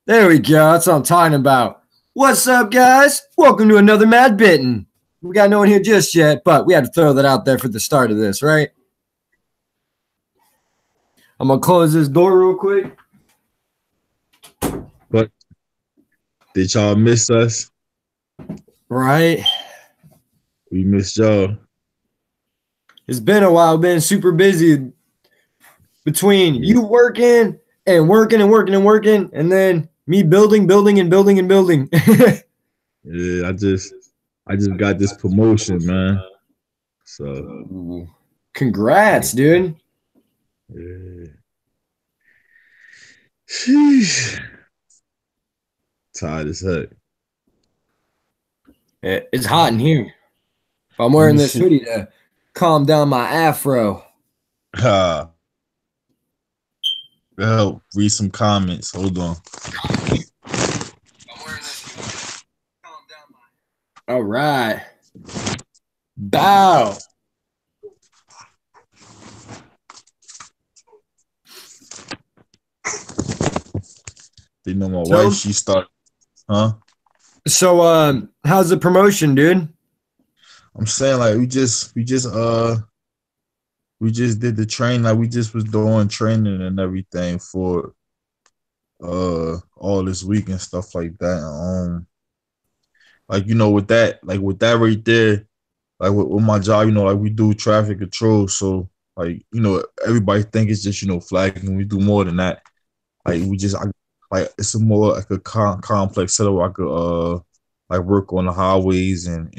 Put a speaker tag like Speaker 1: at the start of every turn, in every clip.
Speaker 1: There we go. That's what I'm talking about. What's up, guys? Welcome to another Mad Bitten. We got no one here just yet, but we had to throw that out there for the start of this, right? I'm going to close this door real quick.
Speaker 2: But did y'all miss us?
Speaker 1: Right.
Speaker 2: We missed y'all.
Speaker 1: It's been a while. Been super busy between you working and working, and then me building.
Speaker 2: Yeah, I just got this promotion, man. So
Speaker 1: congrats, dude.
Speaker 2: Yeah. Sheesh. Tired as heck.
Speaker 1: It's hot in here. I'm wearing this hoodie to calm down my afro.
Speaker 2: Well, read some comments. Hold on.
Speaker 1: All right. Bow.
Speaker 2: They know my wife, she started. Huh?
Speaker 1: So how's the promotion, dude?
Speaker 2: I'm saying like we just did the train, like we just was doing training and everything for all this week and stuff like that. Like with that right there, like with my job, like we do traffic control, so like everybody think it's just flagging. We do more than that. Like like it's a more like a complex setup. I could like work on the highways and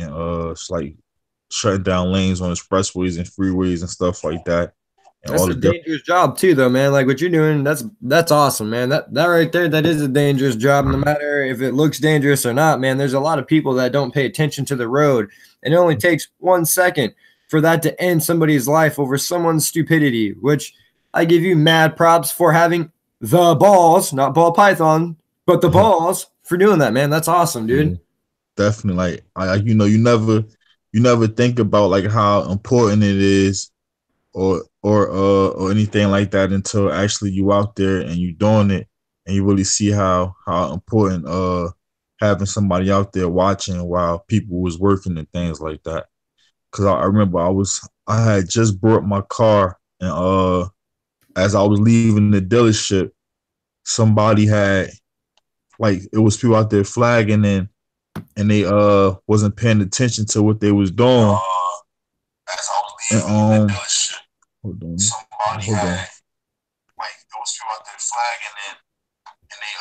Speaker 2: like shutting down lanes on expressways and freeways and stuff like that. And
Speaker 1: that's a dangerous job too, though, man. Like what you're doing, that's awesome, man. That right there, that is a dangerous job. No matter if it looks dangerous or not, man. There's a lot of people that don't pay attention to the road, and it only takes 1 second for that to end somebody's life over someone's stupidity. Which I give you mad props for having the balls, not ball python, but the balls for doing that, man. That's awesome, dude.
Speaker 2: Yeah, definitely. Like you never think about like how important it is or anything like that until actually you out there and you doing it and you really see how important having somebody out there watching while people was working and things like that. Cause I remember I had just brought my car and as I was leaving the dealership, somebody had like it was people out there flagging and they wasn't paying attention to what they was doing. And hold on. Like there was people out there flagging and they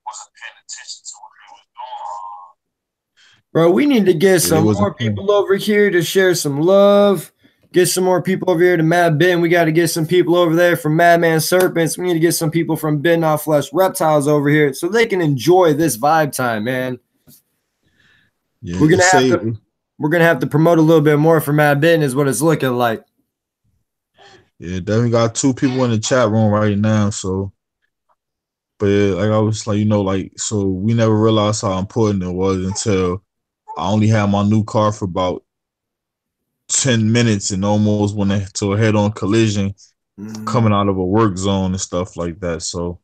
Speaker 2: wasn't paying attention to what they was doing.
Speaker 1: Bro, we need to get some more people over here to share some love. Get some more people over here to Mad Ben. We got to get some people over there from Madman Serpents. We need to get some people from Ben Not Flesh Reptiles over here so they can enjoy this vibe time, man. Yeah, we're gonna have to promote a little bit more for Mad Ben is what it's looking like.
Speaker 2: Yeah, definitely got 2 people in the chat room right now. So, but yeah, like I was like, so we never realized how important it was until I only had my new car for about 10 minutes and almost went to a head-on collision coming out of a work zone and stuff like that. So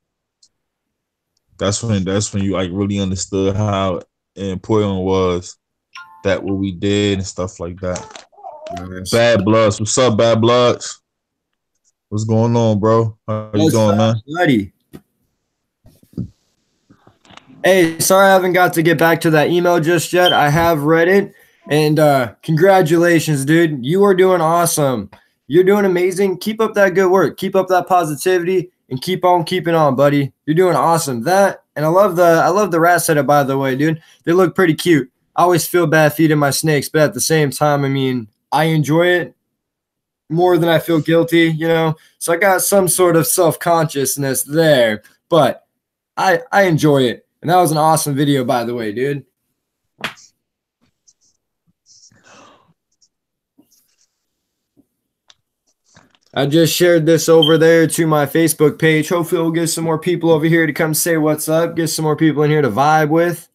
Speaker 2: that's when you like really understood how important it was that what we did and stuff like that. Nice. Bad Bloods, what's up, Bad Bloods? What's going on, bro? How you doing, man?
Speaker 1: Buddy. Hey, sorry I haven't got to get back to that email just yet. I have read it. And congratulations, dude. You are doing awesome. You're doing amazing. Keep up that good work. Keep up that positivity and keep on keeping on, buddy. You're doing awesome. That and I love the rat setup, by the way, dude. They look pretty cute. I always feel bad feeding my snakes, but at the same time, I mean, I enjoy it more than I feel guilty, So I got some sort of self-consciousness there, but I enjoy it. And that was an awesome video, by the way, dude. I just shared this over there to my Facebook page. Hopefully we'll get some more people over here to come say what's up. Get some more people in here to vibe with.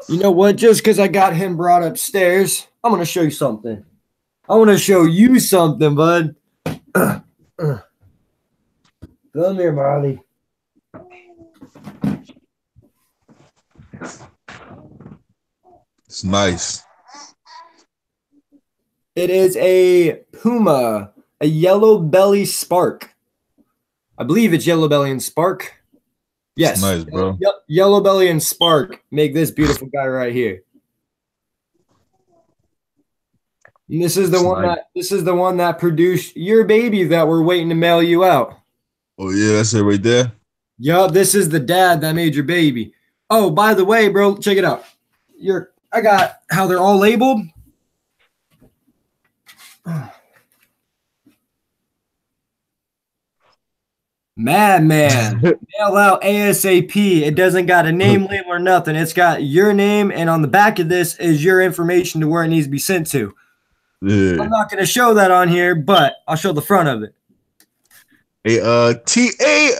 Speaker 1: You know what? Just because I got him brought upstairs, I'm going to show you something. I want to show you something, bud. Come here, Marley.
Speaker 2: It's nice.
Speaker 1: It is a puma, a yellow belly spark. I believe it's yellow belly and spark.
Speaker 2: It's
Speaker 1: Yes.
Speaker 2: nice, bro.
Speaker 1: Yep. Yellow belly and spark make this beautiful guy right here. And this is the
Speaker 2: It's
Speaker 1: one
Speaker 2: nice.
Speaker 1: that produced your baby that we're waiting to mail you out.
Speaker 2: Oh yeah, that's it right there.
Speaker 1: Yup, this is the dad that made your baby. Oh, by the way, bro, check it out. I got how they're all labeled. Madman. Mail out ASAP. It doesn't got a name label or nothing. It's got your name, and on the back of this is your information to where it needs to be sent to.
Speaker 2: Yeah.
Speaker 1: I'm not going to show that on here, but I'll show the front of it.
Speaker 2: Hey, hey,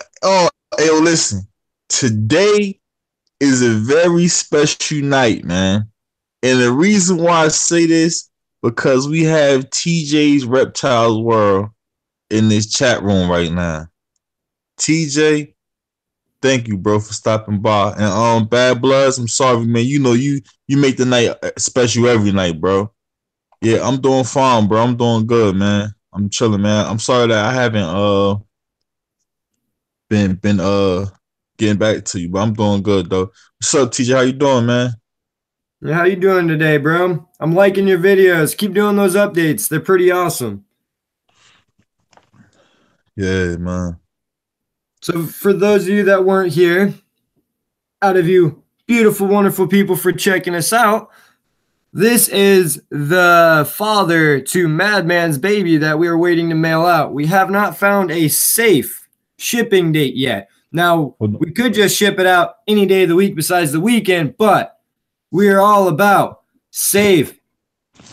Speaker 2: listen. Today is a very special night, man. And the reason why I say this, because we have TJ's Reptiles World in this chat room right now. TJ, thank you, bro, for stopping by. And Bad Bloods, I'm sorry, man. You know you make the night special every night, bro. Yeah, I'm doing fine, bro. I'm doing good, man. I'm chilling, man. I'm sorry that I haven't been getting back to you, but I'm doing good though. What's up, TJ? How you doing, man?
Speaker 1: Yeah, how you doing today, bro? I'm liking your videos. Keep doing those updates. They're pretty awesome.
Speaker 2: Yeah, man.
Speaker 1: So for those of you that weren't here, out of you beautiful, wonderful people for checking us out, this is the father to Madman's baby that we are waiting to mail out. We have not found a safe shipping date yet. Now, we could just ship it out any day of the week besides the weekend, but we are all about safe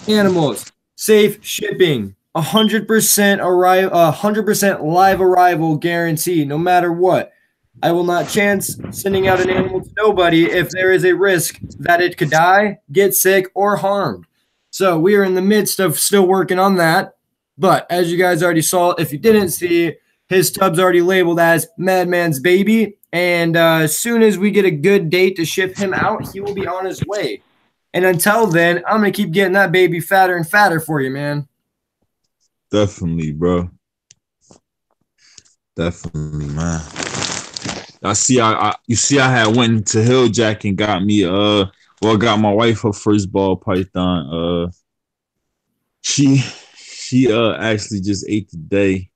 Speaker 1: animals, safe shipping, 100% live arrival guarantee, no matter what. I will not chance sending out an animal to nobody if there is a risk that it could die, get sick, or harmed. So we are in the midst of still working on that. But as you guys already saw, if you didn't see, his tub's already labeled as Madman's baby. And as soon as we get a good date to ship him out, he will be on his way. And until then, I'm going to keep getting that baby fatter and fatter for you, man.
Speaker 2: Definitely, bro. Definitely, man. You see I had went to Hill Jack and got me got my wife her first ball python. She actually just ate today.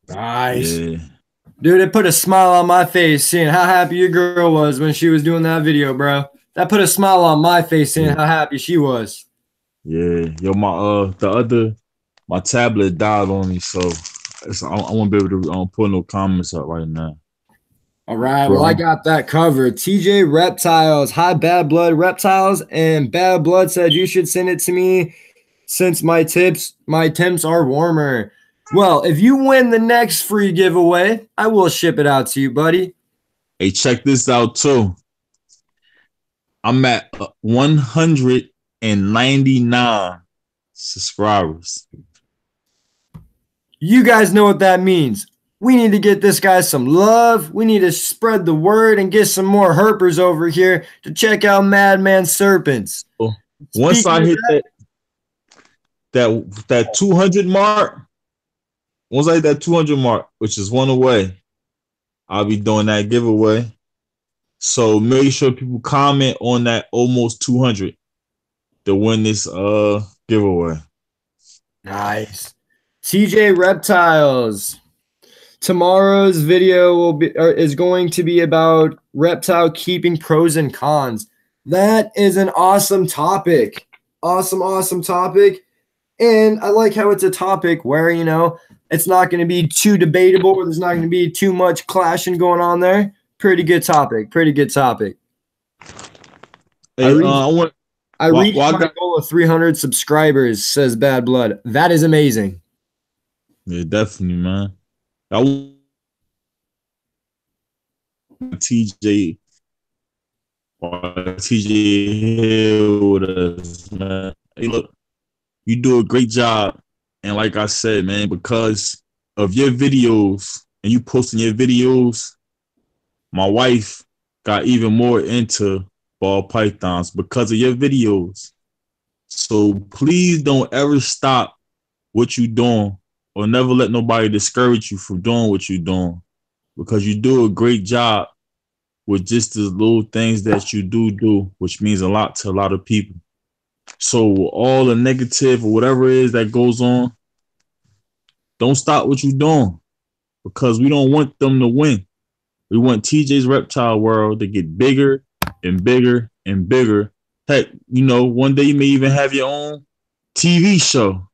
Speaker 1: Nice. Yeah. Dude, it put a smile on my face seeing how happy your girl was when she was doing that video, bro. That put a smile on my face seeing how happy she was.
Speaker 2: Yeah. Yo, my tablet died on me, so I won't be able to put no comments up right now.
Speaker 1: All right, well, I got that covered. TJ Reptiles, hi Bad Blood Reptiles, and Bad Blood said you should send it to me since my temps are warmer. Well, if you win the next free giveaway, I will ship it out to you, buddy.
Speaker 2: Hey, check this out too. I'm at 199 subscribers.
Speaker 1: You guys know what that means. We need to get this guy some love. We need to spread the word and get some more herpers over here to check out Madman Serpents.
Speaker 2: Once I hit that 200 mark, once I hit that 200 mark, which is one away, I'll be doing that giveaway. So make sure people comment on that almost 200 to win this giveaway.
Speaker 1: Nice. TJ Reptiles. Tomorrow's video is going to be about reptile keeping pros and cons. That is an awesome topic. Awesome topic. And I like how it's a topic where, you know, it's not going to be too debatable or there's not going to be too much clashing going on there. Pretty good topic. Hey, I reached my goal of 300 subscribers, says Bad Blood. That is amazing.
Speaker 2: Yeah, definitely, man. TJ Hill with us, man. Hey, look, you do a great job. And like I said, man, because of your videos and you posting your videos, my wife got even more into ball pythons because of your videos. So please don't ever stop what you're doing or never let nobody discourage you from doing what you're doing because you do a great job with just the little things that you do, which means a lot to a lot of people. So all the negative or whatever it is that goes on, don't stop what you're doing because we don't want them to win. We want TJ's Reptile World to get bigger and bigger and bigger. Heck, you know, one day you may even have your own TV show.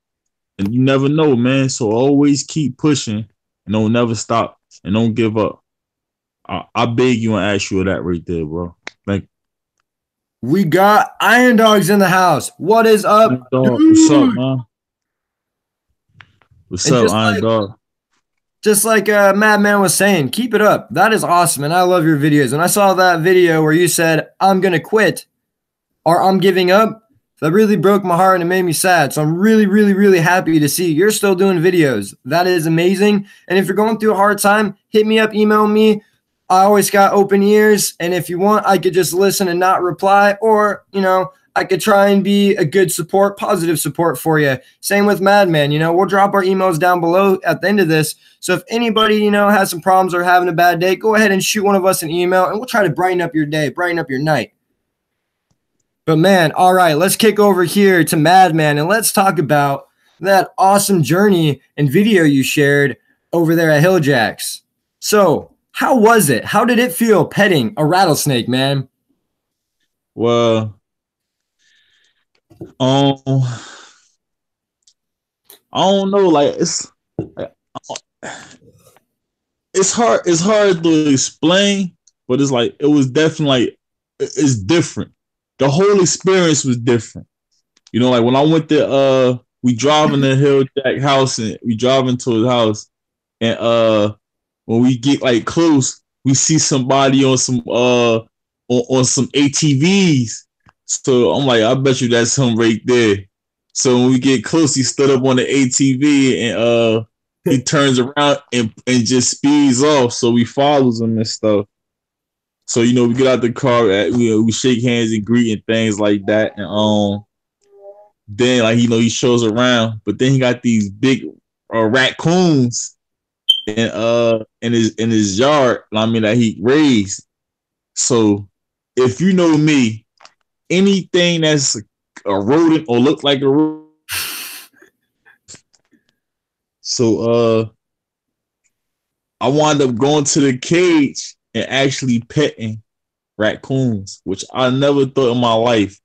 Speaker 2: And you never know, man. So always keep pushing and don't never stop and don't give up. I beg you and ask you that right there, bro. Like,
Speaker 1: we got Iron Dogs in the house. What is up?
Speaker 2: Dog, what's up, man? What's up, Iron Dog?
Speaker 1: Just like Madman was saying, keep it up. That is awesome, and I love your videos. When I saw that video where you said, I'm going to quit or I'm giving up, that really broke my heart and it made me sad. So I'm really, really, really happy to see you're still doing videos. That is amazing. And if you're going through a hard time, hit me up, email me. I always got open ears. And if you want, I could just listen and not reply, or, you know, I could try and be a good support, positive support for you. Same with Madman. You know, we'll drop our emails down below at the end of this. So if anybody, you know, has some problems or having a bad day, go ahead and shoot one of us an email and we'll try to brighten up your day, brighten up your night. But man, all right, let's kick over here to Madman and let's talk about that awesome journey and video you shared over there at Hilljacks. So how was it? How did it feel petting a rattlesnake, man?
Speaker 2: Well, I don't know. Like it's hard to explain, but it's like it was definitely like it's different. The whole experience was different. You know, like when I went to we drive in the Hilljack house and we drive into his house, and when we get like close, we see somebody on some on some ATVs. So I'm like, I bet you that's him right there. So when we get close, he stood up on the ATV and he turns around and just speeds off. So we follows him and stuff. So, you know, we get out the car, we shake hands and greet and things like that. And then, like, you know, he shows around, but then he got these big raccoons in his yard, I mean, that he raised. So if you know me, anything that's a rodent or look like a rodent. So I wound up going to the cage and actually petting raccoons, which I never thought in my life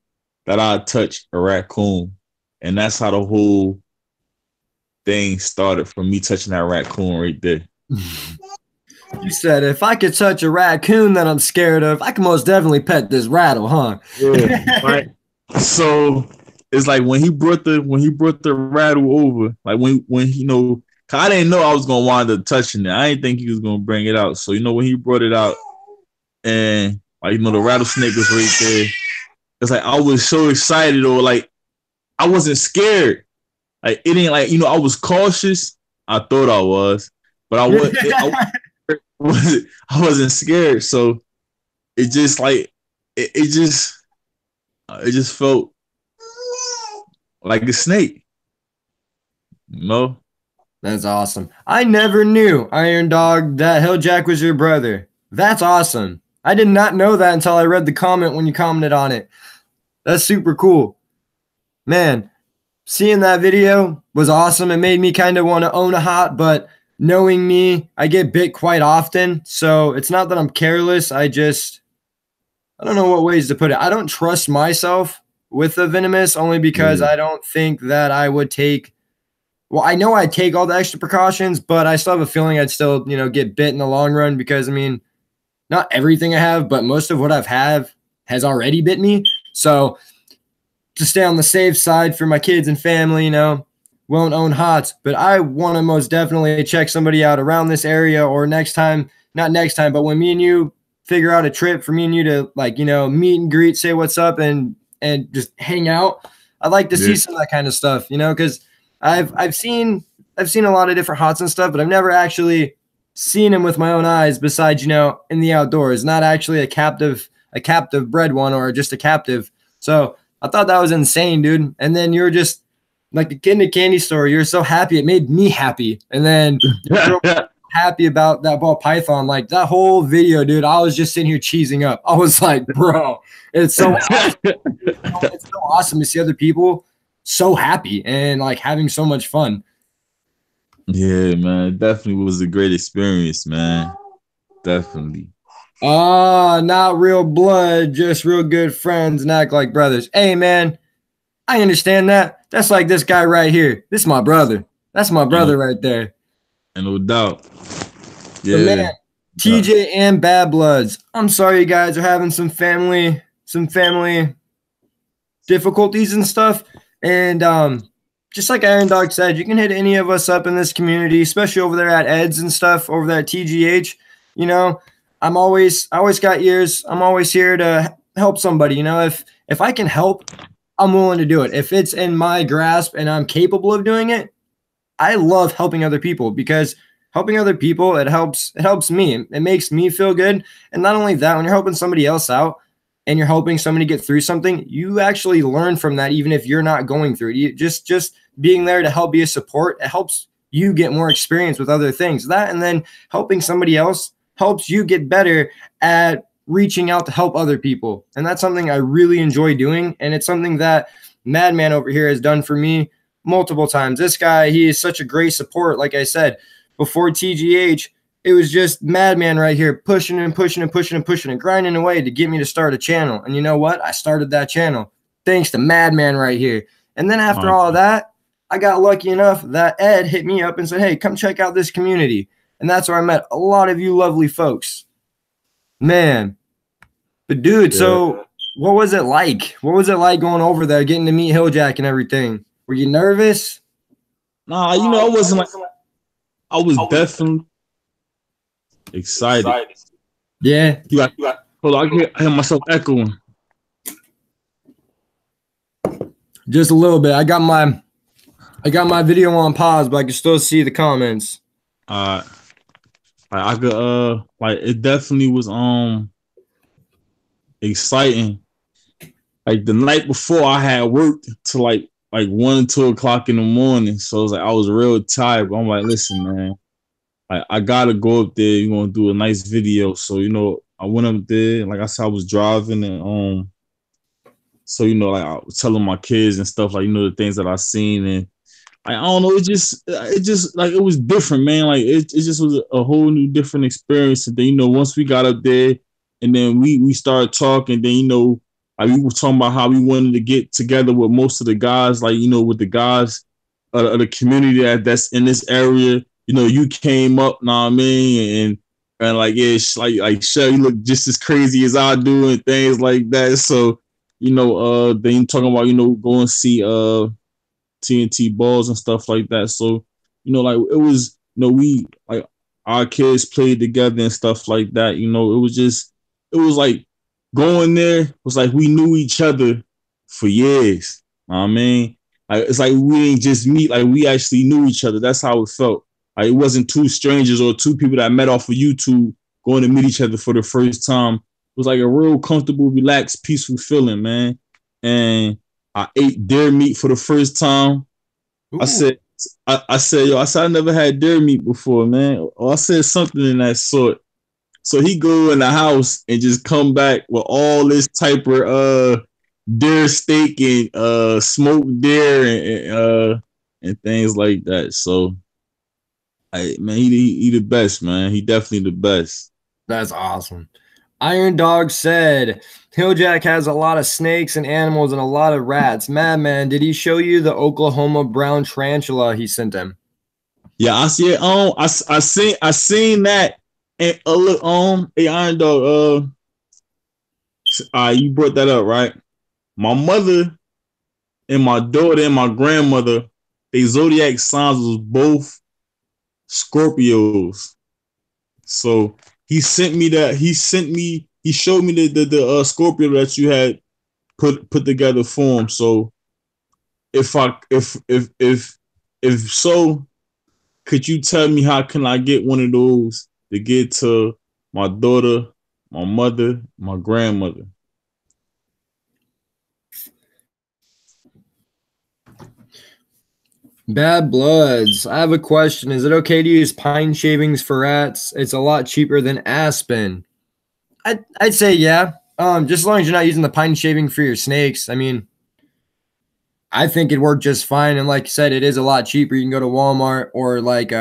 Speaker 2: that I'd touch a raccoon. And that's how the whole thing started, from me touching that raccoon right there.
Speaker 1: You said, if I could touch a raccoon that I'm scared of, I can most definitely pet this rattle, huh?
Speaker 2: Yeah, right. So it's like when he brought the rattle over, like when you know, I didn't know I was gonna wind up touching it. I didn't think he was gonna bring it out. So, you know, when he brought it out and, like, you know, the rattlesnake was right there, it's like I was so excited, or like I wasn't scared. Like it ain't like, you know, I was cautious. I thought I was, but I wasn't scared. So it just like it just felt like a snake. You know?
Speaker 1: That's awesome. I never knew, Iron Dog, that Hilljack was your brother. That's awesome. I did not know that until I read the comment when you commented on it. That's super cool. Man, seeing that video was awesome. It made me kind of want to own a hot, but knowing me, I get bit quite often. So it's not that I'm careless. I don't know what ways to put it. I don't trust myself with the venomous, only because I don't think that I would take, well, I know I'd take all the extra precautions, but I still have a feeling I'd still, you know, get bit in the long run, because I mean, not everything I have, but most of what I've had has already bit me. So to stay on the safe side for my kids and family, you know, won't own hots, but I want to most definitely check somebody out around this area, or next time, not next time, but when me and you figure out a trip for me and you to, like, you know, meet and greet, say what's up, and just hang out. I'd like to see some of that kind of stuff, you know, because I've seen a lot of different hots and stuff, but I've never actually seeing him with my own eyes besides, in the outdoors, not actually a captive bred one or just a captive. So I thought that was insane, dude. And then you're just like a kid in a candy store. You're so happy. It made me happy. And then you're happy about that ball python. Like that whole video, dude, I was just sitting here cheesing up. I was like, bro, it's so awesome. It's so awesome to see other people so happy and like having so much fun.
Speaker 2: Yeah, man, it definitely was a great experience, man. Definitely.
Speaker 1: Not real blood, just real good friends and act like brothers. Hey, man, I understand that. That's like this guy right here. This is my brother. That's my brother right there.
Speaker 2: And no doubt.
Speaker 1: Yeah. But man, TJ and Bad Bloods, I'm sorry you guys are having some family difficulties and stuff. And just like Iron Dog said, you can hit any of us up in this community, especially over there at Ed's and stuff, over there at TGH. I always got ears. I'm always here to help somebody. If I can help, I'm willing to do it. If it's in my grasp and I'm capable of doing it, I love helping other people because helping other people, it helps me. It makes me feel good. And not only that, when you're helping somebody else out and you're helping somebody get through something, you actually learn from that, even if you're not going through it. You just being there to help be a support, it helps you get more experience with other things. That and then helping somebody else helps you get better at reaching out to help other people. And that's something I really enjoy doing. And it's something that Madman over here has done for me multiple times. This guy, he is such a great support. Like I said, before TGH, it was just Madman right here pushing and pushing and pushing and pushing and grinding away to get me to start a channel. And you know what? I started that channel thanks to Madman right here. And then after all of that, I got lucky enough that Ed hit me up and said, hey, come check out this community. And that's where I met a lot of you lovely folks. Man. But dude, so what was it like? What was it like going over there, getting to meet Hilljack and everything? Were you nervous?
Speaker 2: Nah, I wasn't like, I was definitely excited.
Speaker 1: Yeah.
Speaker 2: Hold on, I hear myself echoing.
Speaker 1: Just a little bit. I got my video on pause, but I can still see the comments.
Speaker 2: I could like it definitely was exciting. Like the night before, I had worked to like 1, 2 o'clock in the morning, so it was like I was real tired. But I'm like, listen, man, I gotta go up there. You're gonna do a nice video, so I went up there. Like I said, I was driving, and so like I was telling my kids and stuff, like the things that I seen, and I don't know, it just like it was different, man. Like it just was a whole new different experience. And then once we got up there, and then we started talking, then like we were talking about how we wanted to get together with most of the guys, like with the guys of the community that's in this area. You came up, know what I mean, and like like Shell, you look just as crazy as I do and things like that. So then talking about go and see TNT balls and stuff like that. So like it was we like our kids played together and stuff like that. It was like going there was like we knew each other for years. Know what I mean, like it's like we didn't just meet, like we actually knew each other. That's how it felt. Like it wasn't two strangers or two people that met off of YouTube going to meet each other for the first time. It was like a real comfortable, relaxed, peaceful feeling, man. And I ate deer meat for the first time. Ooh. I said, I never had deer meat before, man. Or I said something in that sort. So he go in the house and just come back with all this type of deer steak and smoked deer and things like that. So, man, he the best, man. He definitely the best.
Speaker 1: That's awesome. Iron Dog said, Hilljack has a lot of snakes and animals and a lot of rats. Madman, did he show you the Oklahoma brown tarantula he sent him?
Speaker 2: Yeah, I see it. I seen that. And look, hey, Iron Dog, you brought that up, right? My mother and my daughter and my grandmother, they zodiac signs was both Scorpios. So he showed me the Scorpio that you had put together for him. So if so, could you tell me how can I get one of those to get to my daughter, my mother, my grandmother?
Speaker 1: Bad Bloods. I have a question. Is it okay to use pine shavings for rats? It's a lot cheaper than aspen. I'd say yeah. Just as long as you're not using the pine shaving for your snakes. I mean, I think it'd work just fine. And like you said, it is a lot cheaper. You can go to Walmart or like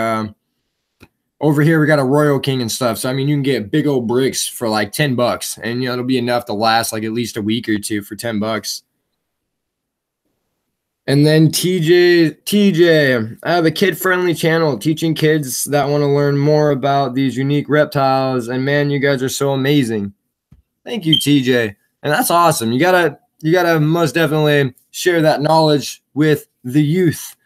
Speaker 1: over here we got a Royal King and stuff. So I mean, you can get big old bricks for like $10, and you know it'll be enough to last like at least a week or two for $10. And then TJ, I have a kid-friendly channel teaching kids that want to learn more about these unique reptiles. And man, you guys are so amazing. Thank you, TJ. And that's awesome. You gotta most definitely share that knowledge with the youth.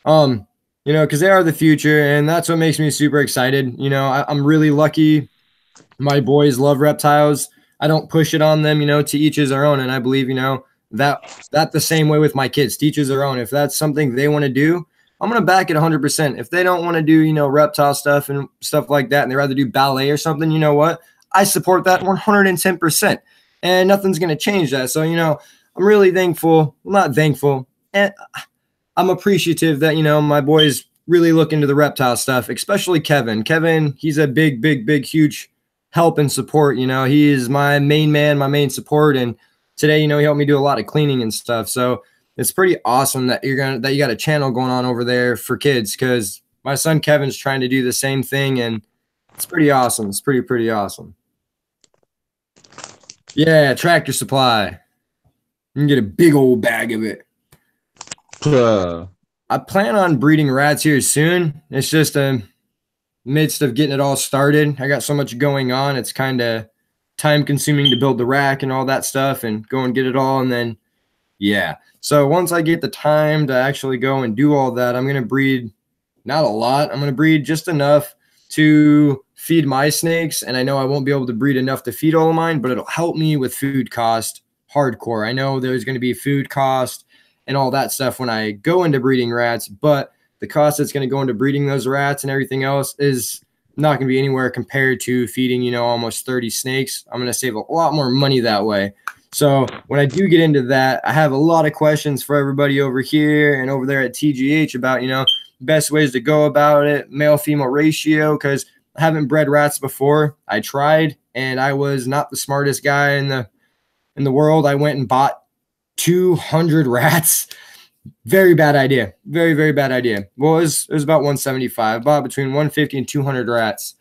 Speaker 1: You know, because they are the future, and that's what makes me super excited. You know, I'm really lucky. My boys love reptiles. I don't push it on them, you know, to each his their own. And I believe, you know, that the same way with my kids, to each his their own. If that's something they want to do, I'm going to back it 100%. If they don't want to do, you know, reptile stuff and stuff like that, and they rather do ballet or something, you know what? I support that 110%. And nothing's going to change that. So, you know, I'm really thankful. Well, not thankful. And I'm appreciative that, you know, my boys really look into the reptile stuff, especially Kevin. Kevin, he's a big, huge help and support. You know, he is my main man, my main support. And today, you know, he helped me do a lot of cleaning and stuff. So it's pretty awesome that you got a channel going on over there for kids, because my son Kevin's trying to do the same thing, and it's pretty awesome. It's pretty awesome. Yeah, Tractor Supply. You can get a big old bag of it. I plan on breeding rats here soon. It's just a midst of getting it all started. I got so much going on. It's kind of time consuming to build the rack and all that stuff and go and get it all. And then, yeah. So once I get the time to actually go and do all that, I'm going to breed not a lot. I'm going to breed just enough to feed my snakes. And I know I won't be able to breed enough to feed all of mine, but it'll help me with food cost hardcore. I know there's going to be food cost and all that stuff when I go into breeding rats, but the cost that's going to go into breeding those rats and everything else is not going to be anywhere compared to feeding, you know, almost 30 snakes. I'm going to save a lot more money that way. So when I do get into that, I have a lot of questions for everybody over here and over there at TGH about, you know, best ways to go about it, male-female ratio, because I haven't bred rats before. I tried, and I was not the smartest guy in the world. I went and bought 200 rats. Very bad idea. Very bad idea. Well, it was about 175. I bought between 150 and 200 rats,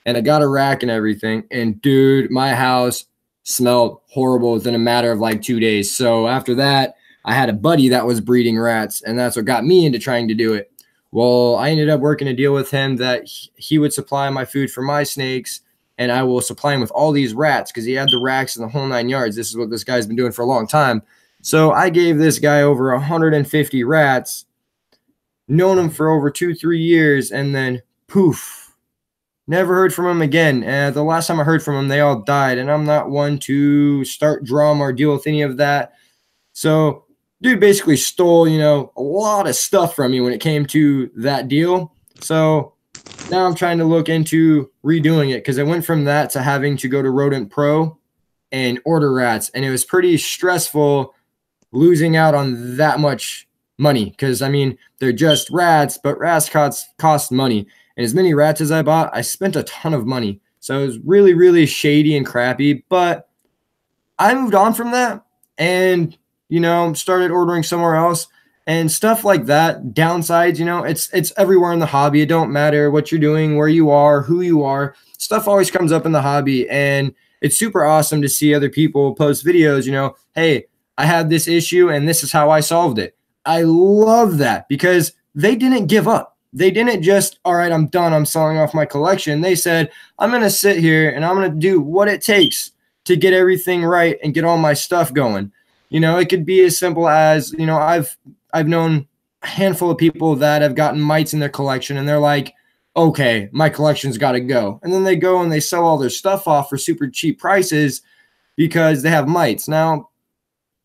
Speaker 1: and I got a rack and everything. And dude, my house smelled horrible within a matter of like 2 days. So after that, I had a buddy that was breeding rats, and that's what got me into trying to do it. Well, I ended up working a deal with him that he would supply my food for my snakes, and I will supply him with all these rats because he had the racks and the whole 9 yards. This is what this guy's been doing for a long time. So I gave this guy over 150 rats, known him for over 2-3 years, and then poof, never heard from him again. And the last time I heard from him, they all died, and I'm not one to start drama or deal with any of that. So dude basically stole, you know, a lot of stuff from me when it came to that deal. So now I'm trying to look into redoing it, because it went from that to having to go to Rodent Pro and order rats, and it was pretty stressful losing out on that much money, because I mean, they're just rats, but rats cost money. And as many rats as I bought, I spent a ton of money. So it was really shady and crappy, but I moved on from that and, you know, started ordering somewhere else and stuff like that. Downsides, you know, it's everywhere in the hobby. It don't matter what you're doing, where you are, who you are. Stuff always comes up in the hobby, and it's super awesome to see other people post videos, you know, hey, I had this issue and this is how I solved it. I love that, because they didn't give up. They didn't just, all right, I'm done, I'm selling off my collection. They said, I'm going to sit here and I'm going to do what it takes to get everything right and get all my stuff going. You know, it could be as simple as, you know, I've known a handful of people that have gotten mites in their collection, and they're like, okay, my collection's got to go. And then they go and they sell all their stuff off for super cheap prices because they have mites. Now,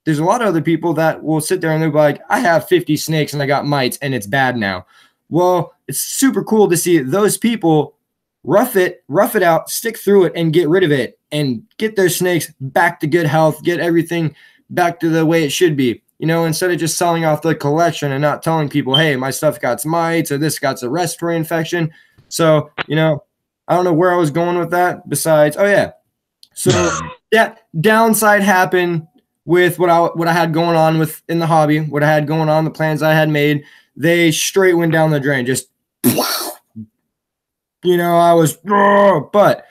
Speaker 1: there's a lot of other people that will sit there and they'll be like, I have 50 snakes and I got mites and it's bad now. Well, it's super cool to see those people rough it out, stick through it, and get rid of it and get their snakes back to good health, get everything back to the way it should be. You know, instead of just selling off the collection and not telling people, hey, my stuff got mites or this got a respiratory infection. So, you know, I don't know where I was going with that besides, oh yeah. So that downside happened with what I had going on with in the hobby, what I had going on, the plans I had made, they straight went down the drain. Just, you know, I was, but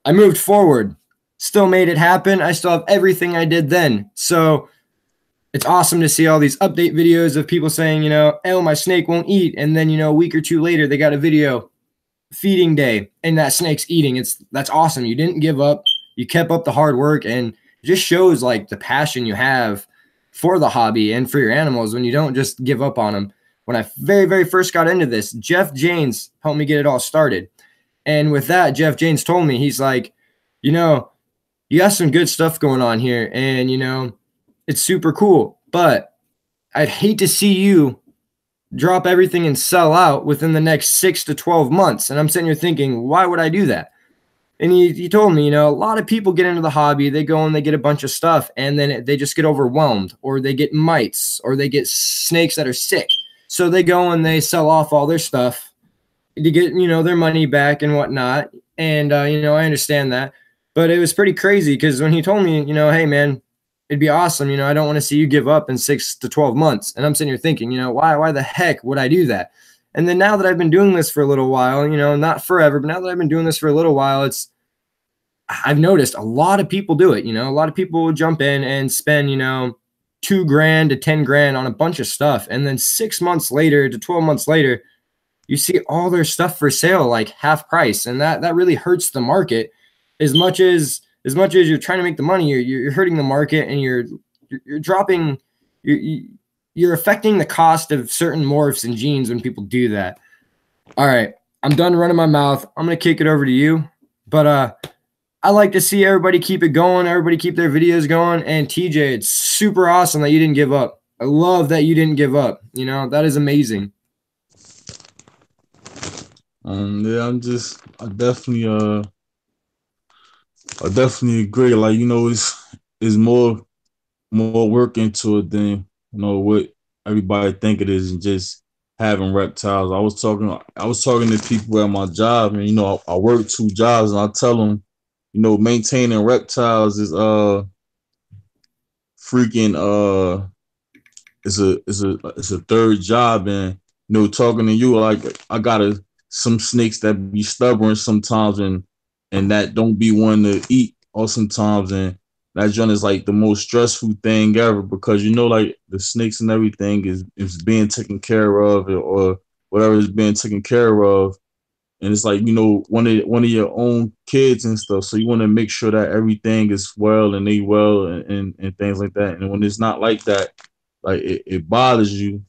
Speaker 1: I moved forward, still made it happen. I still have everything I did then. So it's awesome to see all these update videos of people saying, you know, oh, my snake won't eat. And then, you know, a week or two later, they got a video feeding day and that snake's eating. That's awesome. You didn't give up. You kept up the hard work, and it just shows like the passion you have for the hobby and for your animals when you don't just give up on them. When I very, very first got into this, Jeff Janes helped me get it all started. And with that, Jeff Janes told me, he's like, you know, you got some good stuff going on here, and, you know, it's super cool, but I'd hate to see you drop everything and sell out within the next 6 to 12 months. And I'm sitting here thinking, why would I do that? And he told me, you know, a lot of people get into the hobby, they go and they get a bunch of stuff, and then they just get overwhelmed, or they get mites, or they get snakes that are sick. So they go and they sell off all their stuff to get, you know, their money back and whatnot. And, you know, I understand that. But it was pretty crazy because when he told me, you know, hey, man, it'd be awesome. You know, I don't want to see you give up in 6 to 12 months. And I'm sitting here thinking, you know, why the heck would I do that? And then now that I've been doing this for a little while, you know, not forever, but now that I've been doing this for a little while, I've noticed a lot of people do it. You know, a lot of people will jump in and spend, you know, $2,000 to $10,000 on a bunch of stuff. And then 6 months later to 12 months later, you see all their stuff for sale, like half price. And that really hurts the market as much as you're trying to make the money, you're hurting the market, and you're dropping, you're affecting the cost of certain morphs and genes when people do that. All right, I'm done running my mouth. I'm gonna kick it over to you. But I like to see everybody keep it going, everybody keep their videos going. And TJ, it's super awesome that you didn't give up. I love that you didn't give up. You know, that is amazing.
Speaker 2: Yeah, I definitely agree. Like, you know, it's more work into it than, you know, what everybody think it is, and just having reptiles. I was talking to people at my job, and, you know, I work 2 jobs, and I tell them, you know, maintaining reptiles is freaking it's a third job. And, you know, talking to you, like, I got some snakes that be stubborn sometimes, and that don't be one to eat or sometimes. And that joint is like the most stressful thing ever, because, you know, like, the snakes and everything is being taken care of, or whatever is being taken care of. And it's like, you know, one of your own kids and stuff. So you want to make sure that everything is well and they well, and things like that. And when it's not like that, like, it bothers you.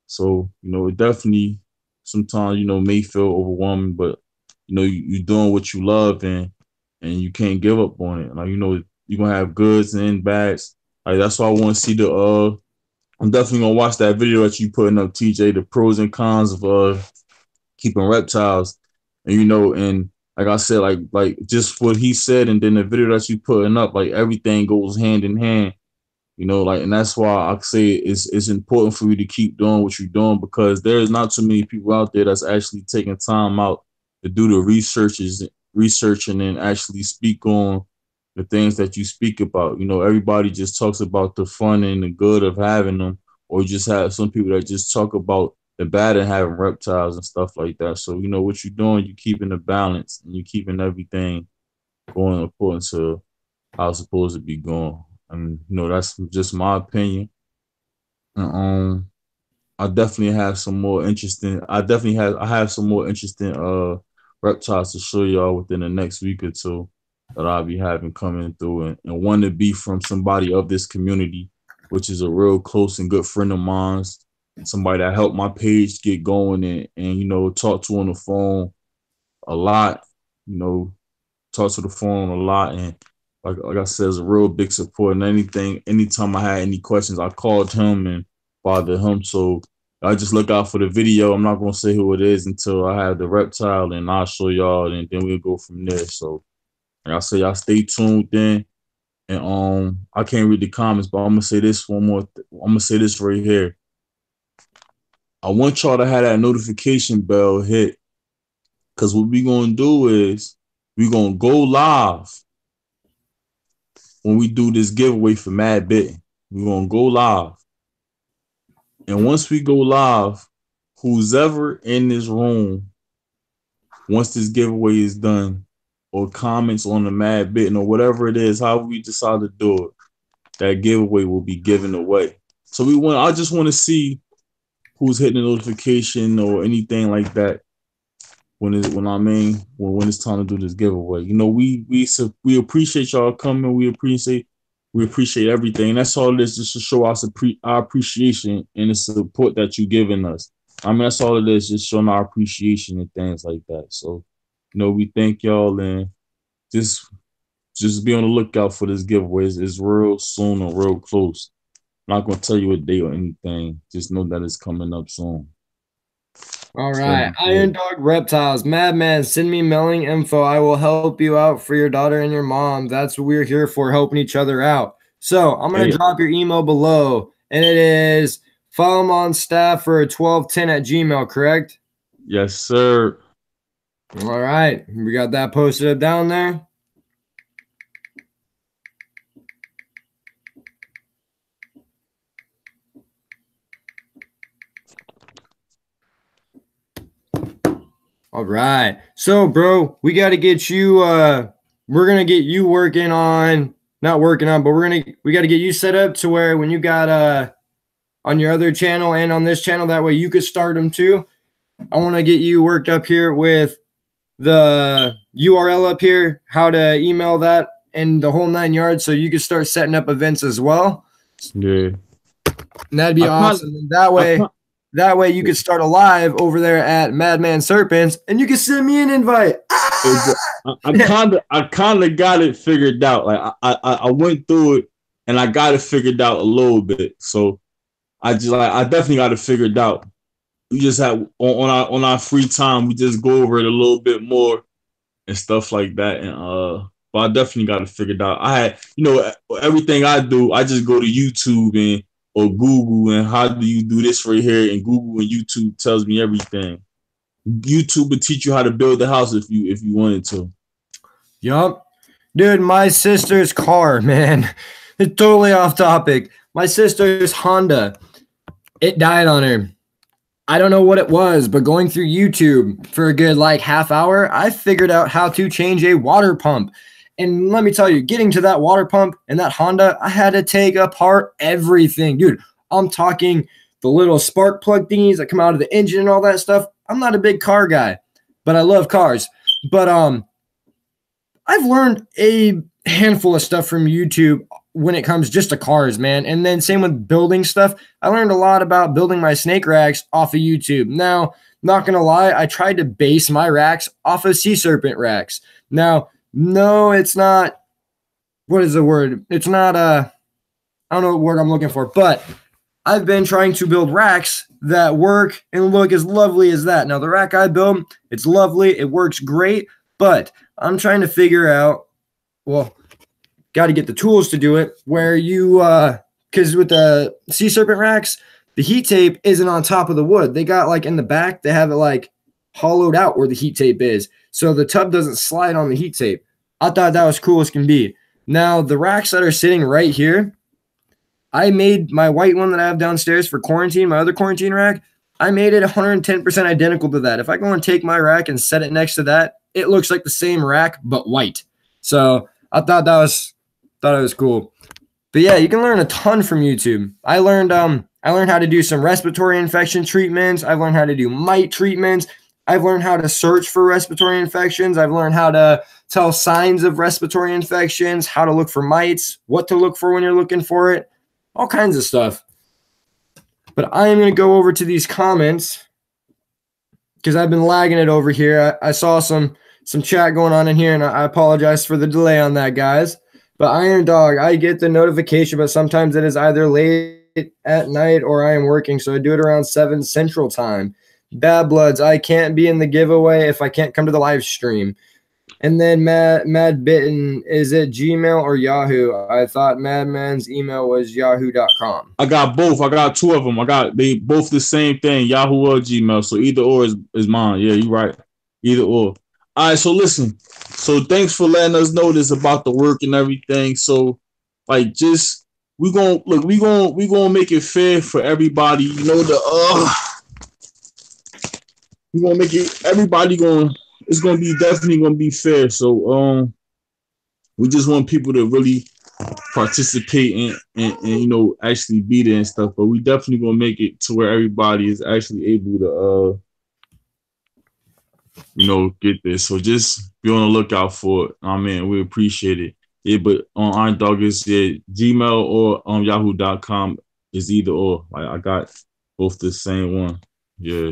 Speaker 2: So, you know, it definitely sometimes, you know, may feel overwhelming, but, you know, you're doing what you love, and you can't give up on it. Like, you know, you're gonna have goods and bads. Like, that's why I want to see I'm definitely gonna watch that video that you putting up, TJ, the pros and cons of keeping reptiles. And, you know, and like I said, like just what he said, and then the video that you putting up, like, everything goes hand in hand. You know, like, and that's why I say it's important for you to keep doing what you're doing, because there is not too many people out there that's actually taking time out to do the researching, and actually speak on the things that you speak about. You know, everybody just talks about the fun and the good of having them, or you just have some people that just talk about the bad of having reptiles and stuff like that. So, you know, what you're doing, you're keeping the balance, and you're keeping everything going according to how it's supposed to be going. And, you know, that's just my opinion. And, I definitely have some more interesting. I have some more interesting reptiles to show y'all within the next week or two, that I'll be having coming through, and one to be from somebody of this community, which is a real close and good friend of mine, somebody that helped my page get going, and, you know, talk to on the phone a lot. You know, talk to the phone a lot, and, like I said, it's a real big support. And anytime I had any questions, I called him and bothered him. So, I just look out for the video. I'm not gonna say who it is until I have the reptile, and I'll show y'all, and then we'll go from there. So, like I say, y'all stay tuned then. And I can't read the comments, but I'm gonna say this one more. I'm gonna say this right here. I want y'all to have that notification bell hit, because what we gonna do is we gonna go live when we do this giveaway for Mad Bitten. We're gonna go live. And once we go live, who's ever in this room, once this giveaway is done, or comments on the Mad Bitten or whatever it is, how we decide to do it, that giveaway will be given away. So I just want to see who's hitting the notification or anything like that when it's time to do this giveaway. You know, we appreciate y'all coming. We appreciate everything. That's all it is, just to show our appreciation and the support that you're giving us. I mean, that's all it is, just showing our appreciation and things like that. So, you know, we thank y'all, and just be on the lookout for this giveaway. It's real soon or real close. I'm not gonna tell you a date or anything. Just know that it's coming up soon.
Speaker 1: All right. Iron Dog Reptiles. Madman, send me mailing info. I will help you out for your daughter and your mom. That's what we're here for, helping each other out. So I'm going to drop your email below, and it is follow them on staff for 1210@gmail, correct?
Speaker 2: Yes, sir.
Speaker 1: All right. We got that posted up down there. All right. So, bro, we got to get you we're going to get you we got to get you set up to where when you got on your other channel and on this channel, that way you could start them too. I want to get you worked up here with the URL up here, how to email that and the whole 9 yards, so you can start setting up events as well.
Speaker 2: Yeah.
Speaker 1: And that'd be awesome. That way you could start a live over there at Madman Serpents, and you can send me an invite.
Speaker 2: I kind of got it figured out. Like I went through it and I got it figured out a little bit. So I definitely got it figured out. We just have on our free time, we just go over it a little bit more and stuff like that. And but I definitely got it figured out. I had, you know, everything I do, I just go to YouTube or Google, and how do you do this right here? And Google and YouTube tells me everything. YouTube would teach you how to build the house if you wanted to.
Speaker 1: Yup. Dude, my sister's car, man. It's totally off topic. My sister's Honda. It died on her. I don't know what it was, but going through YouTube for a good half hour, I figured out how to change a water pump. And let me tell you, getting to that water pump and that Honda, I had to take apart everything. Dude, I'm talking the little spark plug thingies that come out of the engine and all that stuff. I'm not a big car guy, but I love cars. But I've learned a handful of stuff from YouTube when it comes just to cars, man. And then same with building stuff. I learned a lot about building my snake racks off of YouTube. Now, not going to lie, I tried to base my racks off of sea serpent racks. Now, no, it's not. What is the word? It's not I don't know what word I'm looking for, but I've been trying to build racks that work and look as lovely as that. Now, the rack I build, it's lovely. It works great, but I'm trying to figure out, well, got to get the tools to do it, where you, because with the sea serpent racks, the heat tape isn't on top of the wood. They got in the back, they have it hollowed out where the heat tape is. So the tub doesn't slide on the heat tape. I thought that was cool as can be. Now, the racks that are sitting right here, I made my white one that I have downstairs for quarantine, my other quarantine rack. I made it 110% identical to that. If I go and take my rack and set it next to that, it looks like the same rack, but white. So I thought it was cool. But yeah, you can learn a ton from YouTube. I learned how to do some respiratory infection treatments. I've learned how to do mite treatments. I've learned how to search for respiratory infections. I've learned how to tell signs of respiratory infections, how to look for mites, what to look for when you're looking for it, all kinds of stuff. But I am going to go over to these comments because I've been lagging it over here. I saw some chat going on in here, and I apologize for the delay on that, guys. But Iron Dog, I get the notification, but sometimes it is either late at night or I am working, so I do it around 7 Central Time. Bad Bloods, I can't be in the giveaway if I can't come to the live stream. And then Mad Bitten, is it Gmail or Yahoo? I thought Madman's email was yahoo.com.
Speaker 2: I got both. I got two of them. They both the same thing, Yahoo or Gmail. So either or is mine. Yeah, you're right. Either or. All right, so listen. So thanks for letting us know this about the work and everything. So like just we gonna make it fair for everybody. You know we gonna make it it's gonna be definitely gonna be fair. So we just want people to really participate and actually be there and stuff. But we definitely gonna make it to where everybody is actually able to get this. So just be on the lookout for it. I mean, we appreciate it. Yeah, but on Iron Dog is Gmail or on Yahoo.com is either or. Like I got both the same one. Yeah.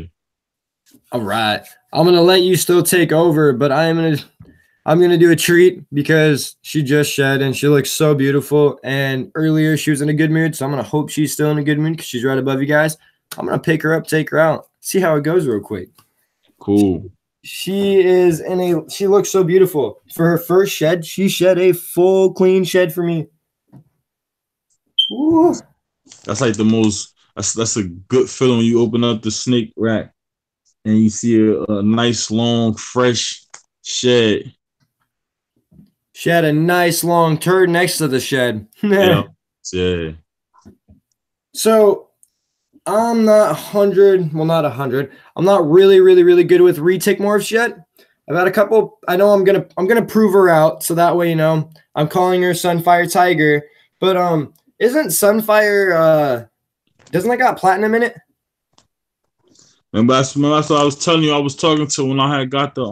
Speaker 1: All right. I'm gonna let you still take over, but I'm gonna do a treat because she just shed and she looks so beautiful. And earlier she was in a good mood, so I'm gonna hope she's still in a good mood because she's right above you guys. I'm gonna pick her up, take her out, see how it goes real quick.
Speaker 2: Cool.
Speaker 1: She looks so beautiful. For her first shed, she shed a full clean shed for me. Ooh.
Speaker 2: That's like the most. That's a good feeling when you open up the snake rack and you see a nice long fresh shed.
Speaker 1: She had a nice long turd next to the shed.
Speaker 2: Yeah.
Speaker 1: So I'm not 100. Well, not 100. I'm not really, really, really good with retic morphs yet. I've had a couple. I know I'm gonna prove her out, so that way I'm calling her Sunfire Tiger. But isn't Sunfire doesn't that got platinum in it?
Speaker 2: Remember that's what I was telling you. I was talking to when I had got the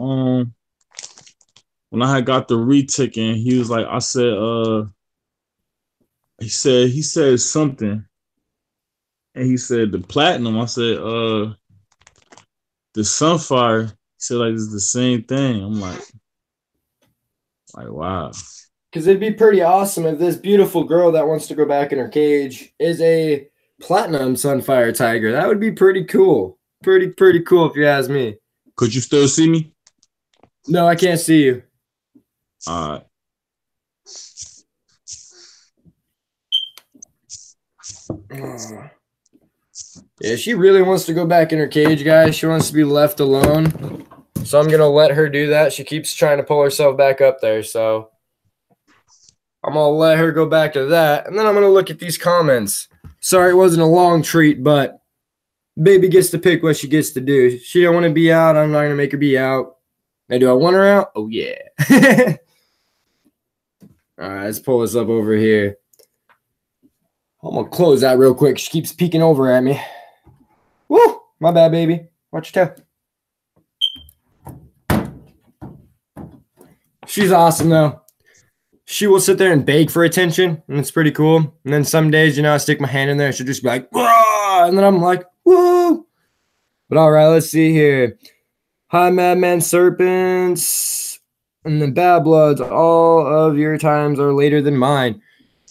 Speaker 2: retic, and he was like, I said he said something, and he said the platinum. I said the Sunfire. He said like it's the same thing. I'm like wow.
Speaker 1: Because it'd be pretty awesome if this beautiful girl that wants to go back in her cage is a platinum Sunfire Tiger. That would be pretty cool. Pretty cool if you ask me.
Speaker 2: Could you still see me?
Speaker 1: No, I can't see you.
Speaker 2: All right.
Speaker 1: Yeah, she really wants to go back in her cage, guys. She wants to be left alone. So I'm going to let her do that. She keeps trying to pull herself back up there. So I'm going to let her go back to that. And then I'm going to look at these comments. Sorry, it wasn't a long treat, but baby gets to pick what she gets to do. She don't want to be out. I'm not going to make her be out. Now, do I want her out? Oh, yeah. All right, let's pull this up over here. I'm going to close that real quick. She keeps peeking over at me. Woo! My bad, baby. Watch your tail. She's awesome, though. She will sit there and beg for attention, and it's pretty cool. And then some days, I stick my hand in there, and she'll just be like, whoa! And then I'm like, whoa! But all right, let's see here. Hi, Madman Serpents and the Bad Bloods. All of your times are later than mine.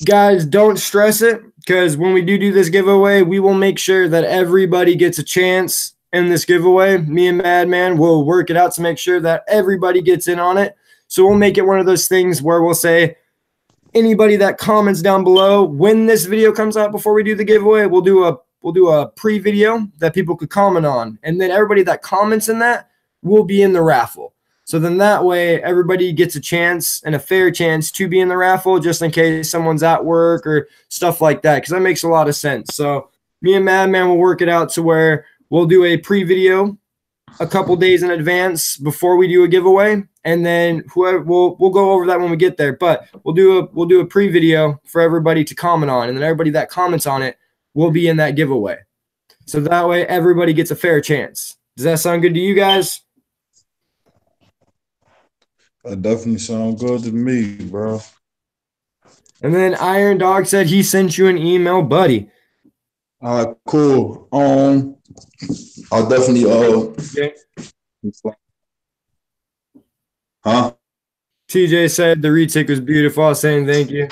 Speaker 1: Guys, don't stress it, because when we do this giveaway, we will make sure that everybody gets a chance in this giveaway. Me and Madman will work it out to make sure that everybody gets in on it. So we'll make it one of those things where we'll say anybody that comments down below when this video comes out before we do the giveaway, we'll do a pre-video that people could comment on. And then everybody that comments in that will be in the raffle. So then that way everybody gets a chance and a fair chance to be in the raffle just in case someone's at work or stuff like that, because that makes a lot of sense. So me and Madman will work it out to where we'll do a pre-video a couple days in advance before we do a giveaway, and then whoever we'll go over that when we get there. But we'll do a pre-video for everybody to comment on, and then everybody that comments on it will be in that giveaway. So that way everybody gets a fair chance. Does that sound good to you guys?
Speaker 2: That definitely sounds good to me, bro.
Speaker 1: And then Iron Dog said he sent you an email, buddy.
Speaker 2: All right, cool. I'll definitely
Speaker 1: okay.
Speaker 2: Huh?
Speaker 1: TJ said the retic was beautiful. I was saying thank you.